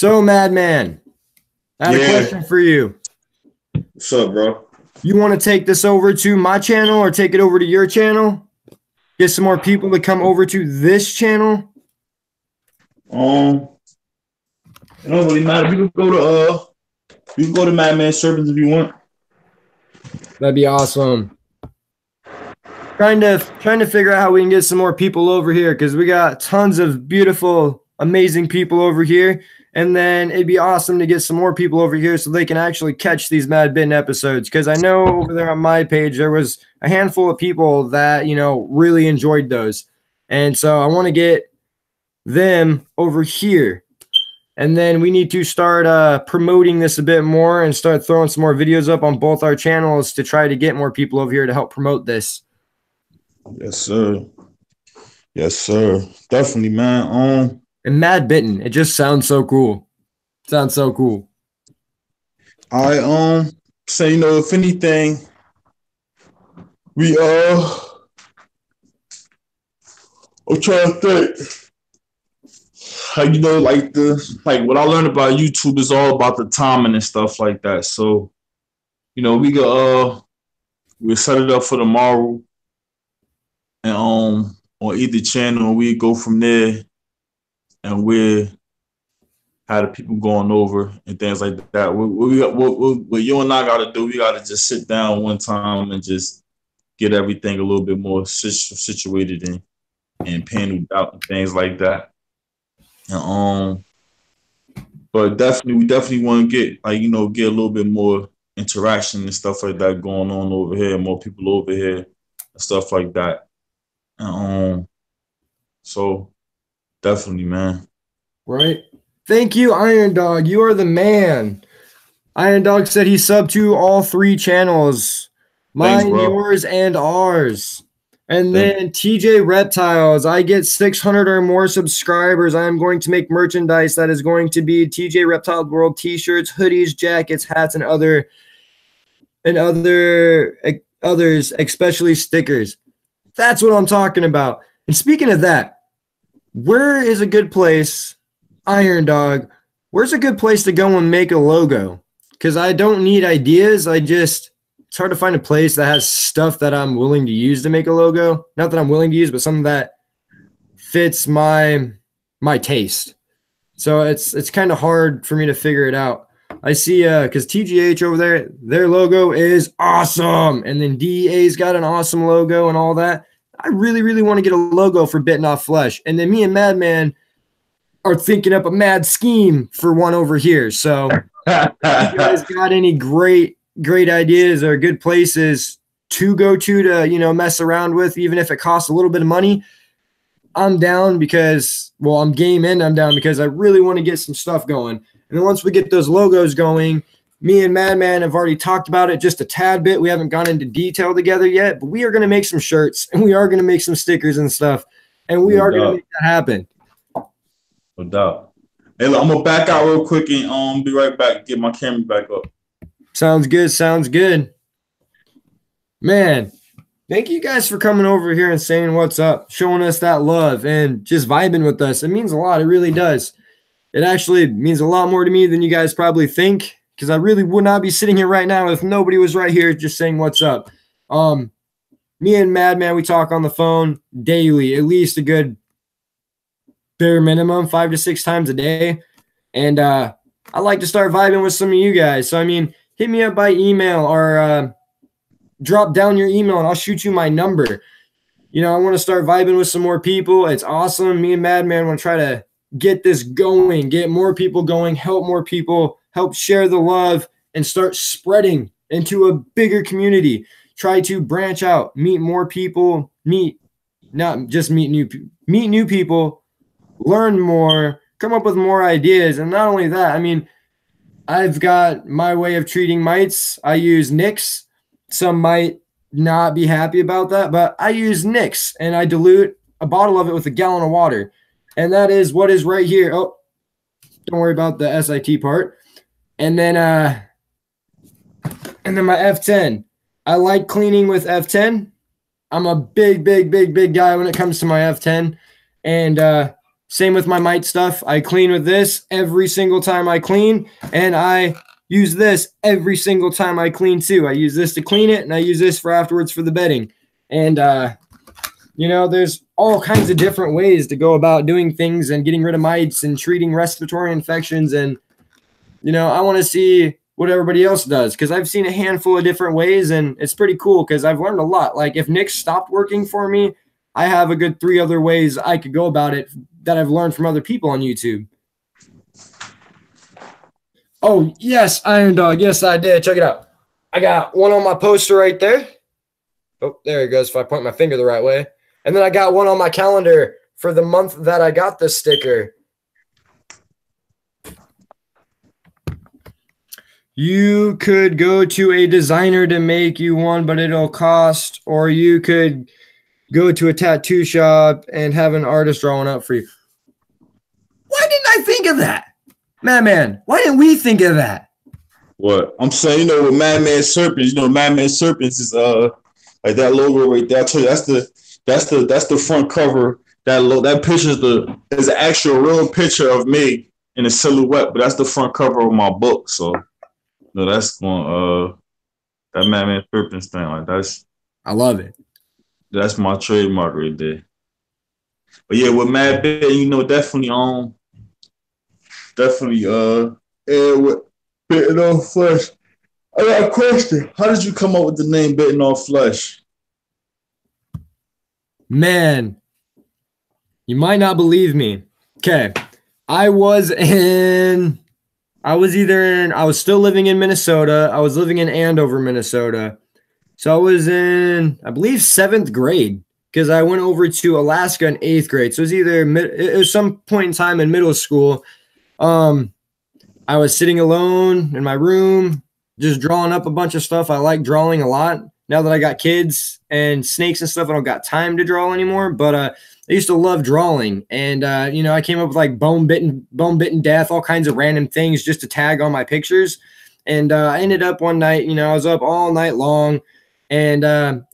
Speaker 1: So, Madman, I had a question for you.
Speaker 2: What's up, bro?
Speaker 1: You want to take this over to my channel or take it over to your channel? Get some more people to come over to this channel?
Speaker 2: It don't really matter. We can go to Madman Servants if you want.
Speaker 1: That'd be awesome. Trying to figure out how we can get some more people over here because we got tons of beautiful, amazing people over here. And then it'd be awesome to get some more people over here so they can actually catch these Mad Bitten episodes. Because I know over there on my page, there was a handful of people that, really enjoyed those. And so I want to get them over here. And then we need to start promoting this a bit more and start throwing some more videos up on both our channels to try to get more people over here to help promote this.
Speaker 2: Yes, sir. Yes, sir. Definitely, man.
Speaker 1: And Mad Bitten, it just sounds so cool. Sounds so cool.
Speaker 2: I say, if anything, we I'm trying to think. Like what I learned about YouTube is all about the timing and stuff like that. So, we'll set it up for tomorrow. And on either channel, we go from there, and we'll have the people going over and things like that. What you and I got to do, we got to just sit down one time and just get everything a little bit more situated and paneled out and things like that. And, but we definitely want to get get a little bit more interaction and stuff like that going on over here, more people over here and stuff like that. So definitely, man.
Speaker 1: Right. Thank you, Iron Dog. You are the man. Iron Dog said he subbed to all 3 channels. Mine,
Speaker 2: Thanks,
Speaker 1: yours, and ours. And then TJ Reptiles, I get 600 or more subscribers. I'm going to make merchandise that is going to be TJ Reptile World t-shirts, hoodies, jackets, hats, and others, especially stickers. That's what I'm talking about. And speaking of that, where is a good place, Iron Dog, where's a good place to go and make a logo? Because I don't need ideas. It's hard to find a place that has stuff that I'm willing to use to make a logo. Not that I'm willing to use, but something that fits my taste. So it's kind of hard for me to figure it out. I see because TGH over there, their logo is awesome. And then DEA's got an awesome logo and all that. I really, really want to get a logo for Bitten Off Flesh. And then me and Madman are thinking up a mad scheme for one over here. So if you guys got any great ideas or good places to go to mess around with, even if it costs a little bit of money, I'm down because, I'm game and I'm down because I really want to get some stuff going. And then once we get those logos going, me and Madman have already talked about it just a tad bit. We haven't gone into detail together yet, but we are going to make some shirts and we are going to make some stickers and stuff. And we are going to make that happen.
Speaker 2: No doubt. Hey, look, I'm going to back out real quick and be right back. Get my camera back up.
Speaker 1: Sounds good. Sounds good. Man, thank you guys for coming over here and saying what's up, showing us that love and just vibing with us. It means a lot. It really does. It actually means a lot more to me than you guys probably think, because I really would not be sitting here right now if nobody was right here just saying what's up. Me and Madman, we talk on the phone daily, at least a good bare minimum 5 to 6 times a day. And I like to start vibing with some of you guys. So, hit me up by email or drop down your email and I'll shoot you my number. I want to start vibing with some more people. It's awesome. Me and Madman want to try to get this going, get more people going, help more people, help share the love, and start spreading into a bigger community. Try to branch out, meet more people, meet new people, learn more, come up with more ideas. And not only that, I've got my way of treating mites. I use Nix. Some might not be happy about that, but I use Nix and I dilute a bottle of it with a gallon of water. And that is what is right here. Oh, don't worry about the SIT part. And then my F10. I like cleaning with F10. I'm a big guy when it comes to my F10. And Same with my mite stuff. I clean with this every single time I clean, and I use this every single time I clean too. I use this to clean it, and I use this for afterwards for the bedding. And, you know, there's all kinds of different ways to go about doing things and getting rid of mites and treating respiratory infections. And, you know, I want to see what everybody else does, because I've seen a handful of different ways, and it's pretty cool because I've learned a lot. Like if Nick stopped working for me, I have a good 3 other ways I could go about it that I've learned from other people on YouTube. Oh, yes, Iron Dog. Yes, I did. Check it out. I got one on my poster right there. Oh, there it goes. If I point my finger the right way. And then I got one on my calendar for the month that I got this sticker. You could go to a designer to make you one, but it'll cost, or you could go to a tattoo shop and have an artist draw one up for you. Why didn't I think of that? Madman, why didn't we think of that?
Speaker 2: What I'm saying, you know, with Madman Serpents, you know, Madman Serpents is like that logo right there. I tell you, that's the front cover. That picture is an actual real picture of me in a silhouette, but that's the front cover of my book. So no, that's going that Madman Serpents thing. Like
Speaker 1: I love it.
Speaker 2: That's my trademark right there. But yeah, with Mad Bet, you know, definitely with Bitten Off Flesh. I got a question. How did you come up with the name Bitten Off Flesh?
Speaker 1: Man, you might not believe me. Okay. I was still living in Minnesota. I was living in Andover, Minnesota. So I was in, I believe, 7th grade, because I went over to Alaska in 8th grade. So it was some point in time in middle school. I was sitting alone in my room, just drawing up a bunch of stuff. I like drawing a lot. Now that I got kids and snakes and stuff, I don't got time to draw anymore. But I used to love drawing. And, you know, I came up with like bone bitten death, all kinds of random things just to tag on my pictures. And I ended up one night, you know, I was up all night long. And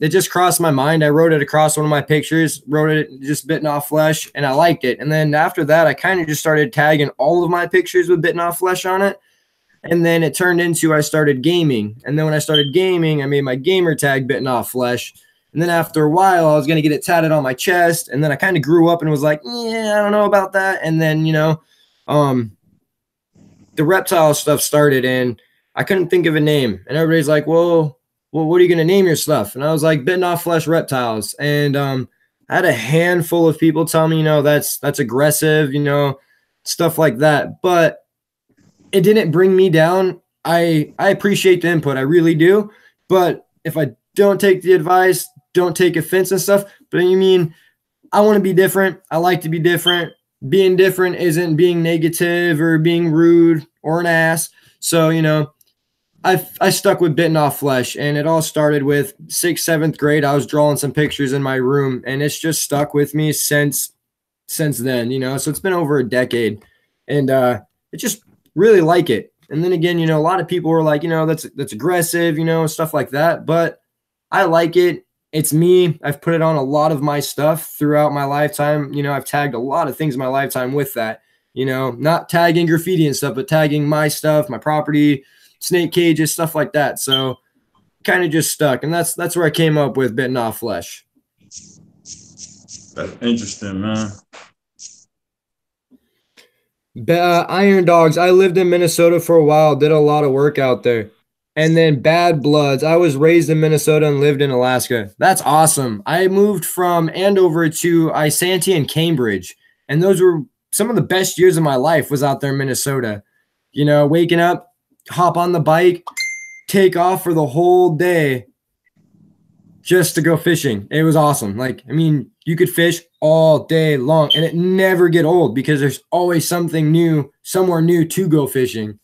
Speaker 1: it just crossed my mind. I wrote it across one of my pictures, wrote it just Bitten Off Flesh, and I liked it. And then after that, I kind of just started tagging all of my pictures with Bitten Off Flesh on it. And then it turned into I started gaming. And then when I started gaming, I made my gamer tag Bitten Off Flesh. And then after a while, I was going to get it tatted on my chest. And then I kind of grew up and was like, yeah, I don't know about that. And then, you know, the reptile stuff started, and I couldn't think of a name. And everybody's like, well, what are you going to name your stuff? And I was like, Bitten Off Flesh Reptiles. And I had a handful of people tell me, you know, that's aggressive, you know, stuff like that. But it didn't bring me down. I appreciate the input. I really do. But if I don't take the advice, don't take offense and stuff. But I mean, I want to be different. I like to be different. Being different isn't being negative or being rude or an ass. So, you know, I stuck with Bitten Off Flesh, and it all started with 6th, 7th grade. I was drawing some pictures in my room, and it's just stuck with me since then, you know. So it's been over a decade, and I just really like it. And then again, you know, a lot of people were like, you know, that's aggressive, you know, stuff like that. But I like it. It's me. I've put it on a lot of my stuff throughout my lifetime. You know, I've tagged a lot of things in my lifetime with that, you know, not tagging graffiti and stuff, but tagging my stuff, my property, snake cages, stuff like that. So kind of just stuck. And that's where I came up with Bitten Off Flesh.
Speaker 2: That's interesting, man.
Speaker 1: Iron Dogs. I lived in Minnesota for a while, did a lot of work out there. And then Bad Bloods. I was raised in Minnesota and lived in Alaska. That's awesome. I moved from Andover to Isanti and Cambridge. And those were some of the best years of my life was out there in Minnesota. You know, waking up, hop on the bike, take off for the whole day just to go fishing. It was awesome. Like, I mean, you could fish all day long and it never get old because there's always something new, somewhere new to go fishing.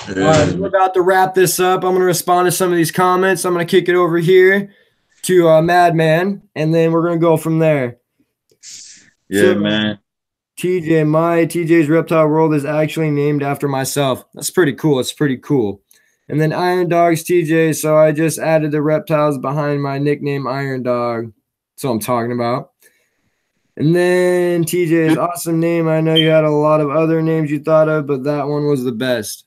Speaker 1: All right, we're about to wrap this up. I'm going to respond to some of these comments. I'm going to kick it over here to Madman, and then we're going to go from there.
Speaker 2: Yeah, so, man.
Speaker 1: TJ's Reptile World is actually named after myself. That's pretty cool. It's pretty cool. And then Iron Dog's TJ. So I just added the reptiles behind my nickname Iron Dog. That's what I'm talking about. And then TJ's awesome name. I know you had a lot of other names you thought of, but that one was the best.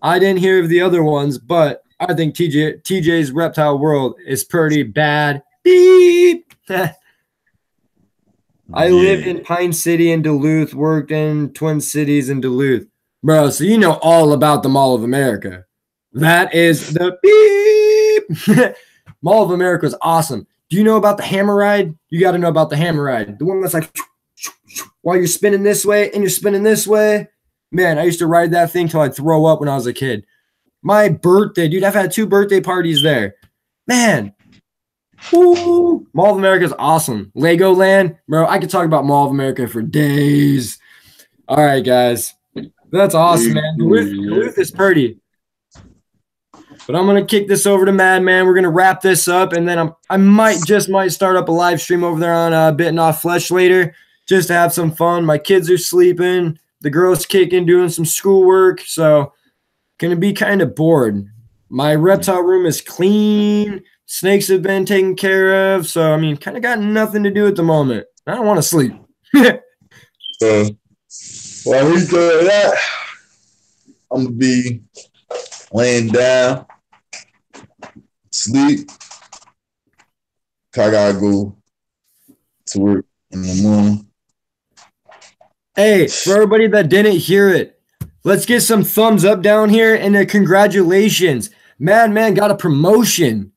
Speaker 1: I didn't hear of the other ones, but I think TJ's Reptile World is pretty bad. Beep. I lived in Pine City and Duluth, worked in Twin Cities and Duluth. Bro, so you know all about the Mall of America. That is the beep. Mall of America is awesome. Do you know about the hammer ride? You got to know about the hammer ride. The one that's like while you're spinning this way and you're spinning this way. Man, I used to ride that thing till I'd throw up when I was a kid. My birthday, dude, I've had 2 birthday parties there. Man, woo, Mall of America is awesome. Legoland, bro, I could talk about Mall of America for days. All right, guys. That's awesome, man. Duluth is pretty. But I'm going to kick this over to Madman. We're going to wrap this up, and then I might start up a live stream over there on Bitten Off Flesh later just to have some fun. My kids are sleeping. The girl's kicking, doing some schoolwork, so going to be kind of bored. My reptile room is clean. Snakes have been taken care of, so, I mean, kind of got nothing to do at the moment. I don't want to sleep.
Speaker 2: While we do that, I'm going to be laying down, sleep. I got to go to work in the morning.
Speaker 1: Hey, for everybody that didn't hear it, let's get some thumbs up down here and congratulations. Madman got a promotion.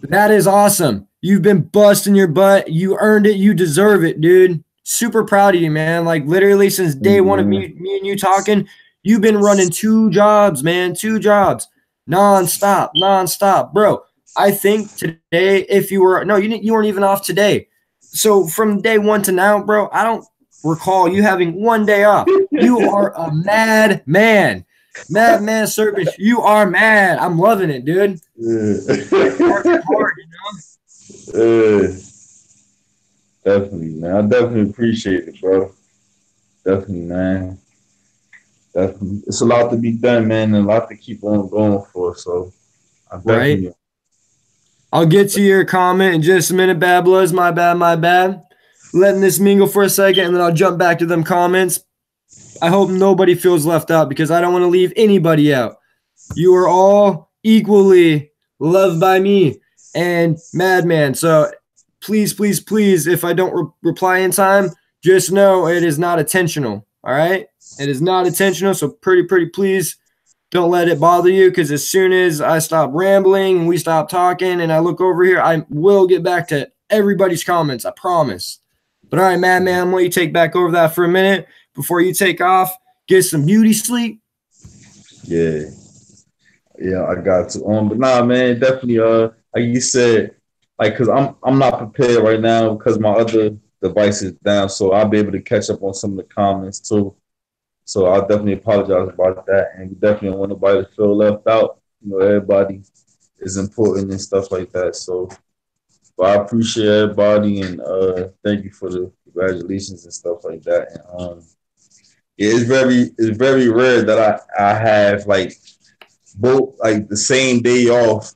Speaker 1: That is awesome. You've been busting your butt. You earned it. You deserve it, dude. Super proud of you, man. Like literally since day one of me and you talking, you've been running 2 jobs, man. 2 jobs. Nonstop. Bro, I think today, if you were, no, you weren't even off today. So from day 1 to now, bro, I don't recall you having 1 day off. You are a mad man. Madman Serpent, you are mad. I'm loving it, dude. Hard, you know?
Speaker 2: Definitely, man. I definitely appreciate it, bro. Definitely, man. Definitely. It's a lot to be done, man, and a lot to keep on going for. So I definitely.
Speaker 1: Right. I'll get to your comment in just a minute, Bad Bloods. My bad. Letting this mingle for a second, and then I'll jump back to them comments. I hope nobody feels left out because I don't want to leave anybody out. You are all equally loved by me and Madman. So please, if I don't reply in time, just know it is not intentional, all right? It is not intentional, so pretty please don't let it bother you because as soon as I stop rambling and we stop talking and I look over here, I will get back to everybody's comments, I promise. But all right, Madman, I'm going to let you take back over that for a minute before you take off. Get some beauty sleep.
Speaker 2: Yeah, I got to. But nah, man, definitely. Like you said, like, cause I'm not prepared right now because my other device is down, so I'll be able to catch up on some of the comments too. So I'll definitely apologize about that, and we definitely don't want nobody to feel left out. You know, everybody is important and stuff like that. So, but I appreciate everybody and thank you for the congratulations and stuff like that. And it's very rare that I have like both like the same day off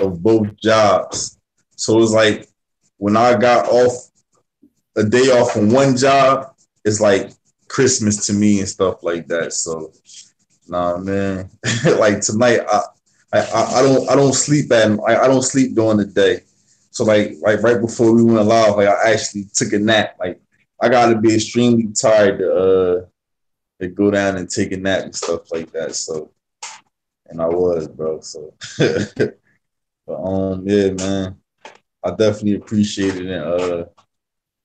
Speaker 2: of both jobs. So it's like when I got off a day off from one job, it's like Christmas to me and stuff like that. So nah, man, like tonight I don't sleep I don't sleep during the day. So like right before we went live, like I actually took a nap. Like I gotta be extremely tired to go down and take a nap and stuff like that. So, and I was, bro. So, but yeah, man, I definitely appreciate it,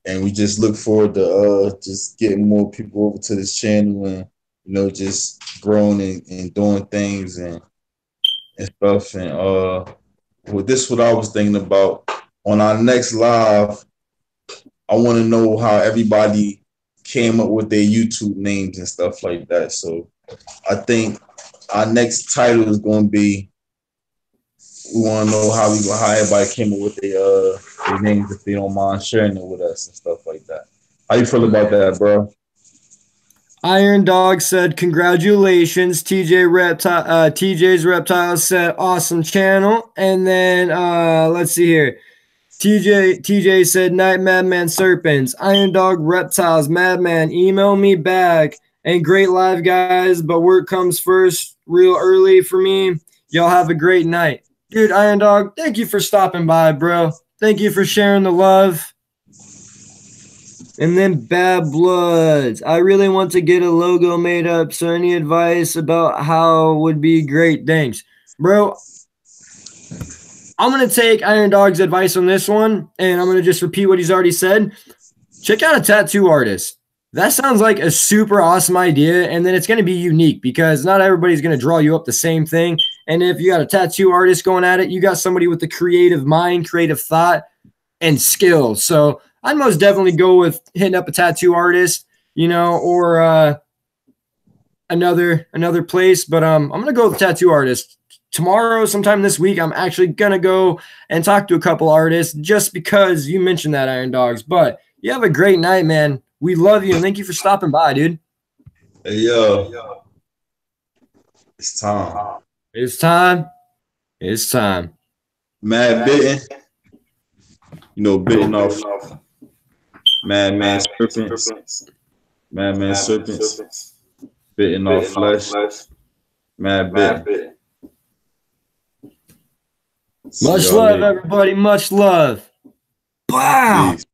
Speaker 2: and we just look forward to just getting more people over to this channel and just growing and doing things and stuff. And well, this is what I was thinking about on our next live. I want to know how everybody came up with their YouTube names and stuff like that. So I think our next title is going to be, we want to know how everybody came up with their names if they don't mind sharing it with us and stuff like that. How you feel about that, bro?
Speaker 1: Iron Dog said, congratulations. TJ's Reptile said, awesome channel. And then let's see here. TJ said, night Madman Serpents. Iron Dog Reptiles, Madman, email me back. And great live, guys, but work comes first real early for me. Y'all have a great night. Dude, Iron Dog, thank you for stopping by, bro. Thank you for sharing the love. And then Bad Bloods. I really want to get a logo made up, so any advice about how would be great. Thanks. Bro, I'm going to take Iron Dog's advice on this one, and I'm going to just repeat what he's already said. Check out a tattoo artist. That sounds like a super awesome idea, and then it's going to be unique because not everybody's going to draw you up the same thing. And if you got a tattoo artist going at it, you got somebody with the creative mind, creative thought, and skill. So I'd most definitely go with hitting up a tattoo artist, you know, or another place. But I'm gonna go with a tattoo artist. Tomorrow, sometime this week, I'm actually gonna go and talk to a couple artists just because you mentioned that, Iron Dogs. But you have a great night, man. We love you and thank you for stopping by, dude.
Speaker 2: Hey, yo. It's time.
Speaker 1: It's time. It's time.
Speaker 2: Mad bitten. You know, bitten off Madman Serpents. Madman Serpents. Bitten off flesh. Mad bitten.
Speaker 1: Much love, everybody. Much love. Wow. Peace.